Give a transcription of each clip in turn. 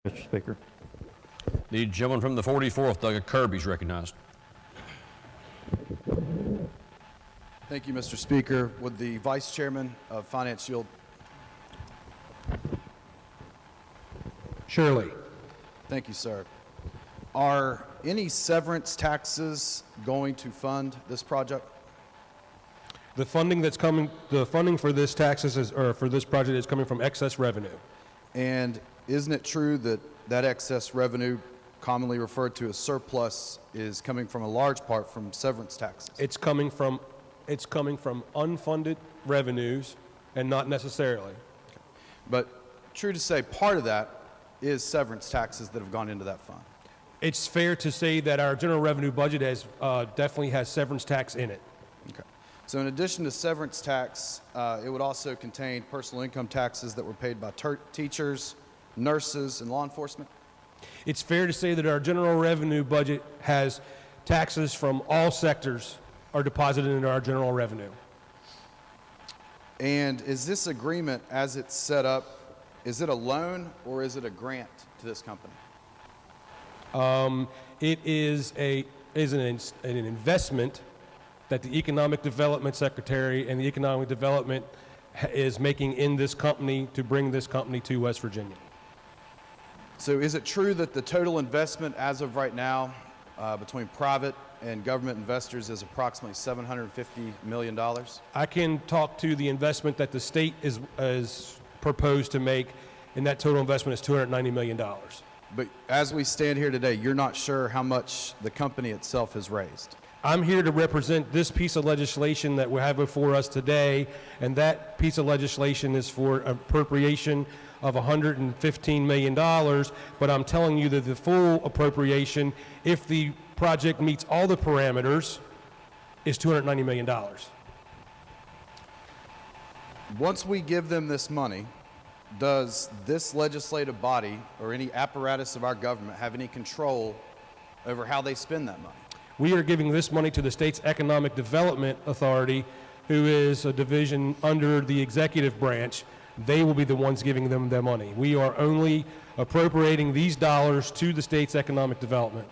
Mr. Speaker. The gentleman from the 44th, Delegate Kirby, is recognized. Thank you, Mr. Speaker. Would the Vice Chairman of Finance yield? Surely. Thank you, sir. Are any severance taxes going to fund this project? The funding that's coming, the funding for this for this project is coming from excess revenue. And isn't it true that that excess revenue, commonly referred to as surplus, is coming from a large part from severance taxes? It's coming from unfunded revenues and not necessarily. But true to say, part of that is severance taxes that have gone into that fund. It's fair to say that our general revenue budget definitely has severance tax in it. Okay. So in addition to severance tax, it would also contain personal income taxes that were paid by teachers, nurses, and law enforcement? It's fair to say that our general revenue budget has taxes from all sectors are deposited into our general revenue. And is this agreement, as it's set up, is it a loan or is it a grant to this company? It is an investment that the Economic Development Secretary and the Economic Development is making in this company to bring this company to West Virginia. So is it true that the total investment as of right now between private and government investors is approximately $750 million? I can talk to the investment that the state is proposed to make, and that total investment is $290 million. But as we stand here today, you're not sure how much the company itself has raised? I'm here to represent this piece of legislation that we have before us today, and that piece of legislation is for appropriation of $115 million, but I'm telling you that the full appropriation, if the project meets all the parameters, is $290 million. Once we give them this money, does this legislative body or any apparatus of our government have any control over how they spend that money? We are giving this money to the state's Economic Development Authority, who is a division under the executive branch. They will be the ones giving them their money. We are only appropriating these dollars to the state's economic development.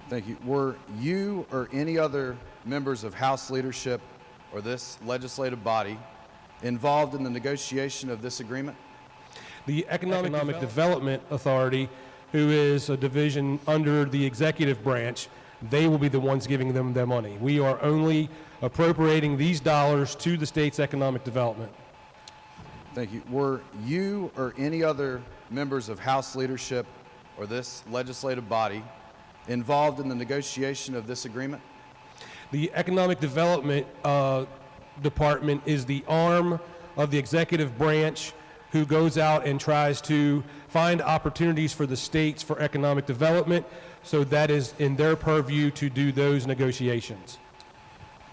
Thank you. Were you or any other members of House leadership or this legislative body involved in the negotiation of this agreement? The Economic Development Authority, who is a division under the executive branch, they will be the ones giving them their money. We are only appropriating these dollars to the state's economic development. Thank you. Were you or any other members of House leadership or this legislative body involved in the negotiation of this agreement? The Economic Development Department is the arm of the executive branch who goes out and tries to find opportunities for the states for economic development, so that is in their purview to do those negotiations.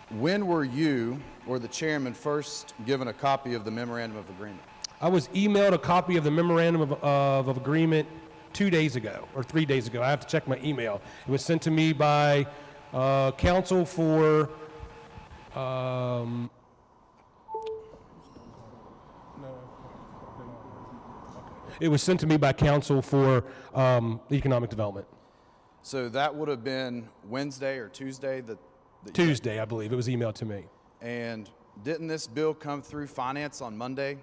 When were you or the chairman first given a copy of the memorandum of agreement? I was emailed a copy of the memorandum of agreement 2 days ago or 3 days ago. I have to check my email. It was sent to me by counsel for it was sent to me by counsel for economic development. So that would have been Wednesday or Tuesday? Tuesday, I believe. It was emailed to me. And didn't this bill come through finance on Monday?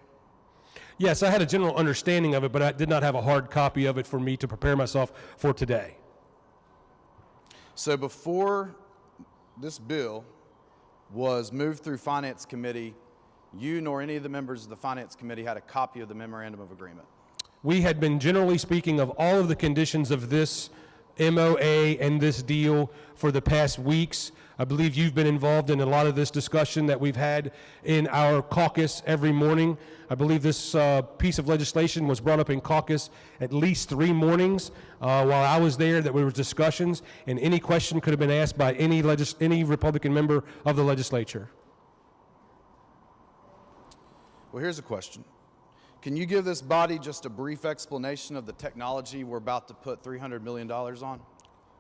Yes, I had a general understanding of it, but I did not have a hard copy of it for me to prepare myself for today. So before this bill was moved through Finance Committee, you nor any of the members of the Finance Committee had a copy of the memorandum of agreement? We had been generally speaking of all of the conditions of this MOA and this deal for the past weeks. I believe you've been involved in a lot of this discussion that we've had in our caucus every morning. I believe this piece of legislation was brought up in caucus at least 3 mornings while I was there. That there were discussions, and any question could have been asked by any Republican member of the legislature. Well, here's a question. Can you give this body just a brief explanation of the technology we're about to put $300 million on?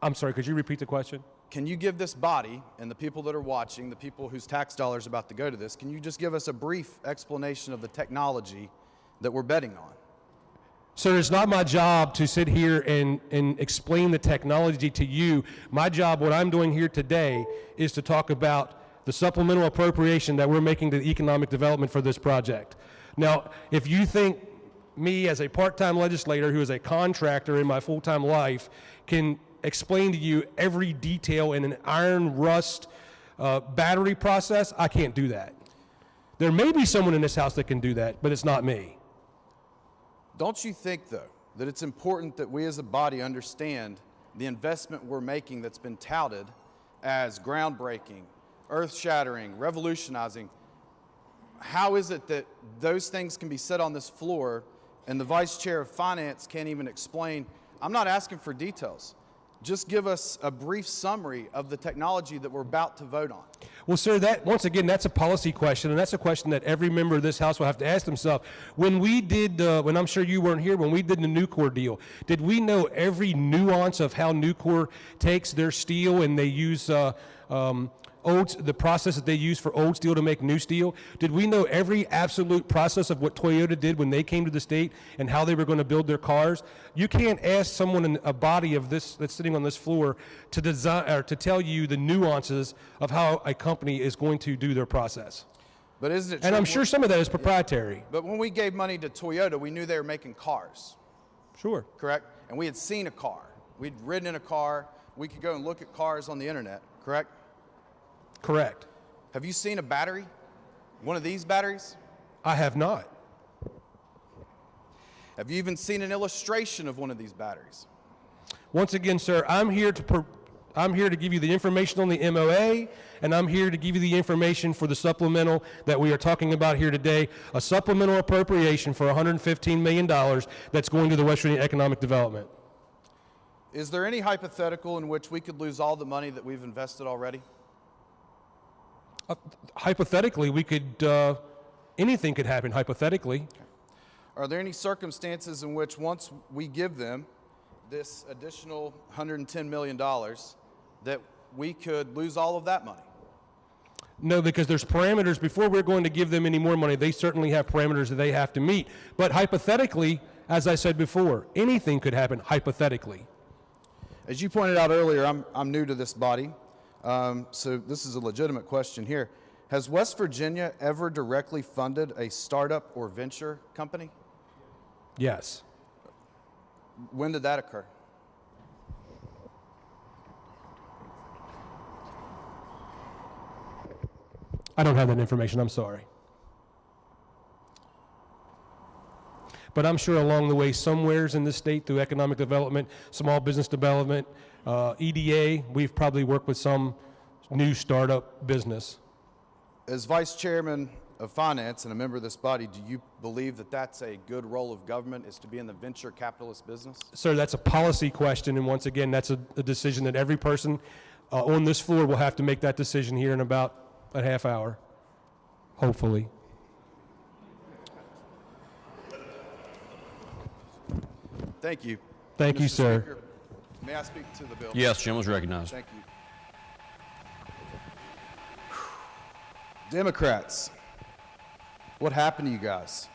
I'm sorry, could you repeat the question? Can you give this body and the people that are watching, the people whose tax dollars are about to go to this, can you just give us a brief explanation of the technology that we're betting on? Sir, it's not my job to sit here and explain the technology to you. My job, what I'm doing here today, is to talk about the supplemental appropriation that we're making to the economic development for this project. Now, if you think me as a part-time legislator who is a contractor in my full-time life can explain to you every detail in an iron rust battery process, I can't do that. There may be someone in this house that can do that, but it's not me. Don't you think, though, that it's important that we as a body understand the investment we're making that's been touted as groundbreaking, earth-shattering, revolutionizing? How is it that those things can be said on this floor and the Vice Chair of Finance can't even explain? I'm not asking for details. Just give us a brief summary of the technology that we're about to vote on. Well, sir, that once again, that's a policy question, and that's a question that every member of this House will have to ask themselves. When we did, when I'm sure you weren't here, when we did the Nucor deal, did we know every nuance of how Nucor takes their steel and they use the process that they use for old steel to make new steel? Did we know every absolute process of what Toyota did when they came to the state and how they were going to build their cars? You can't ask someone in a body of this that's sitting on this floor to design or to tell you the nuances of how a company is going to do their process. But isn't it true? And I'm sure some of that is proprietary. But when we gave money to Toyota, we knew they were making cars, Sure. correct? And we had seen a car. We'd ridden in a car. We could go and look at cars on the internet, correct? Correct. Have you seen a battery? One of these batteries? I have not. Have you even seen an illustration of one of these batteries? Once again, sir, I'm here to give you the information on the MOA, and I'm here to give you the information for the supplemental that we are talking about here today, a supplemental appropriation for $115 million that's going to the West Virginia Economic Development. Is there any hypothetical in which we could lose all the money that we've invested already? Hypothetically, we could, anything could happen hypothetically. Are there any circumstances in which once we give them this additional $110 million that we could lose all of that money? No, because there's parameters. Before we're going to give them any more money, they certainly have parameters that they have to meet. But hypothetically, as I said before, anything could happen hypothetically. As you pointed out earlier, I'm new to this body, so this is a legitimate question here. Has West Virginia ever directly funded a startup or venture company? Yes. When did that occur? I don't have that information, I'm sorry. But I'm sure along the way, somewheres in the state through economic development, small business development, EDA, we've probably worked with some new startup business. As Vice Chairman of Finance and a member of this body, do you believe that that's a good role of government, is to be in the venture capitalist business? Sir, that's a policy question, and once again, that's a decision that every person on this floor will have to make that decision here in about a half hour, hopefully. Thank you. Thank you, Mr. sir. Speaker, may I speak to the bill? Yes, Jim was recognized. Thank you. Democrats, what happened to you guys?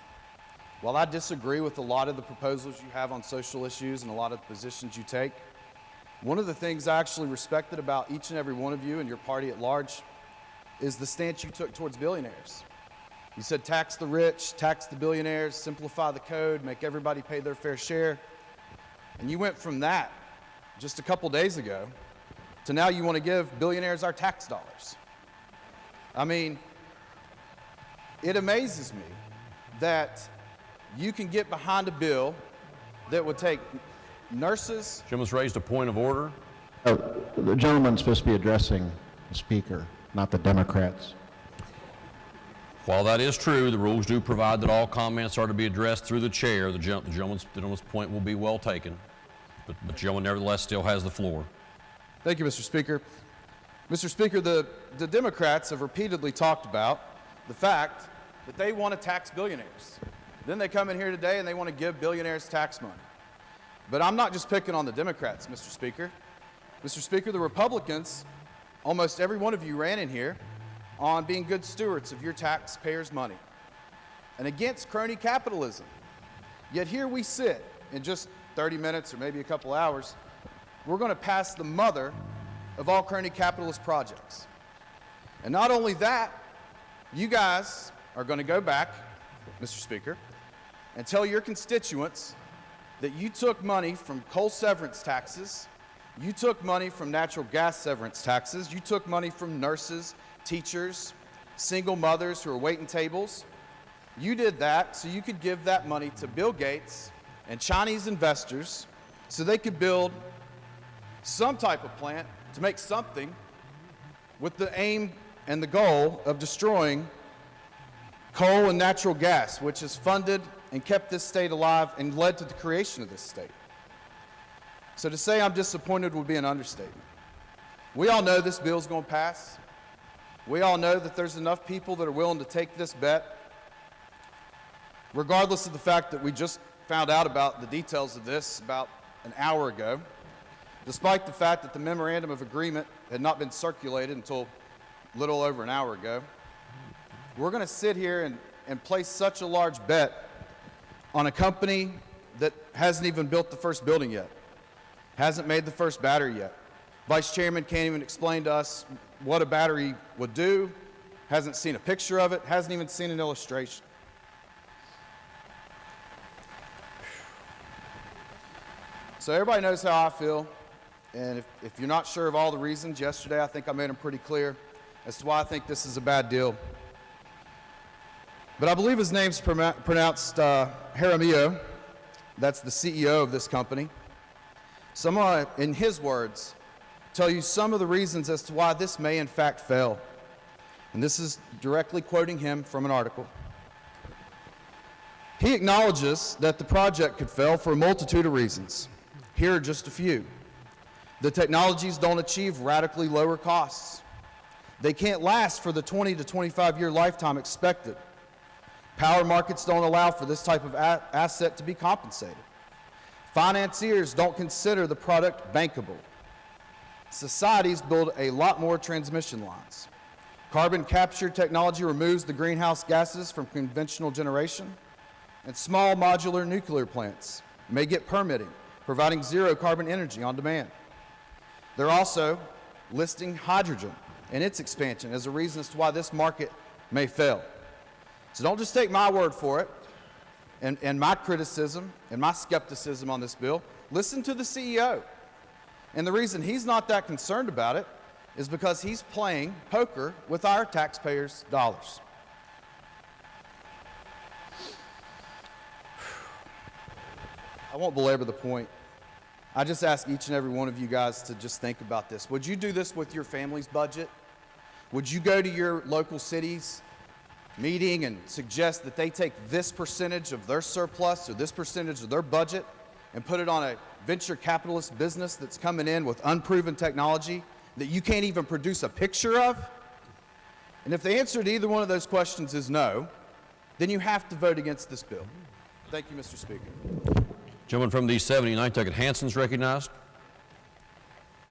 While I disagree with a lot of the proposals you have on social issues and a lot of the positions you take, one of the things I actually respected about each and every one of you and your party at large is the stance you took towards billionaires. You said tax the rich, tax the billionaires, simplify the code, make everybody pay their fair share. And you went from that just a couple days ago to now you want to give billionaires our tax dollars. I mean, it amazes me that you can get behind a bill that would take nurses. Jim has raised a point of order. The gentleman's supposed to be addressing the speaker, not the Democrats. While that is true, the rules do provide that all comments are to be addressed through the chair. The gentleman's point will be well taken, but the gentleman nevertheless still has the floor. Thank you, Mr. Speaker. Mr. Speaker, the Democrats have repeatedly talked about the fact that they want to tax billionaires. Then they come in here today and they want to give billionaires tax money. But I'm not just picking on the Democrats, Mr. Speaker. Mr. Speaker, the Republicans, almost every one of you ran in here on being good stewards of your taxpayers' money and against crony capitalism. Yet here we sit in just 30 minutes or maybe a couple hours, we're going to pass the mother of all crony capitalist projects. And not only that, you guys are going to go back, Mr. Speaker, and tell your constituents that you took money from coal severance taxes, you took money from natural gas severance taxes, you took money from nurses, teachers, single mothers who are waiting tables. You did that so you could give that money to Bill Gates and Chinese investors so they could build some type of plant to make something with the aim and the goal of destroying coal and natural gas, which has funded and kept this state alive and led to the creation of this state. So to say I'm disappointed would be an understatement. We all know this bill is going to pass. We all know that there's enough people that are willing to take this bet, regardless of the fact that we just found out about the details of this about an hour ago, despite the fact that the memorandum of agreement had not been circulated until a little over an hour ago. We're going to sit here and place such a large bet on a company that hasn't even built the first building yet, hasn't made the first battery yet. Vice Chairman can't even explain to us what a battery would do, hasn't seen a picture of it, hasn't even seen an illustration. So everybody knows how I feel, and if you're not sure of all the reasons, yesterday I think I made them pretty clear as to why I think this is a bad deal. But I believe his name's pronounced Jaramillo. That's the CEO of this company. So I'm going to, in his words, tell you some of the reasons as to why this may in fact fail. And this is directly quoting him from an article. He acknowledges that the project could fail for a multitude of reasons. Here are just a few. The technologies don't achieve radically lower costs. They can't last for the 20 to 25-year lifetime expected. Power markets don't allow for this type of asset to be compensated. Financiers don't consider the product bankable. Societies build a lot more transmission lines. Carbon capture technology removes the greenhouse gases from conventional generation, and small modular nuclear plants may get permitting, providing zero carbon energy on demand. They're also listing hydrogen and its expansion as a reason as to why this market may fail. So don't just take my word for it and my criticism and my skepticism on this bill. Listen to the CEO. And the reason he's not that concerned about it is because he's playing poker with our taxpayers' dollars. I won't belabor the point. I just ask each and every one of you guys to just think about this. Would you do this with your family's budget? Would you go to your local city's meeting and suggest that they take this percentage of their surplus or this percentage of their budget and put it on a venture capitalist business that's coming in with unproven technology that you can't even produce a picture of? And if the answer to either one of those questions is no, then you have to vote against this bill. Thank you, Mr. Speaker. Gentleman from the 79th, Delegate Hanson's recognized.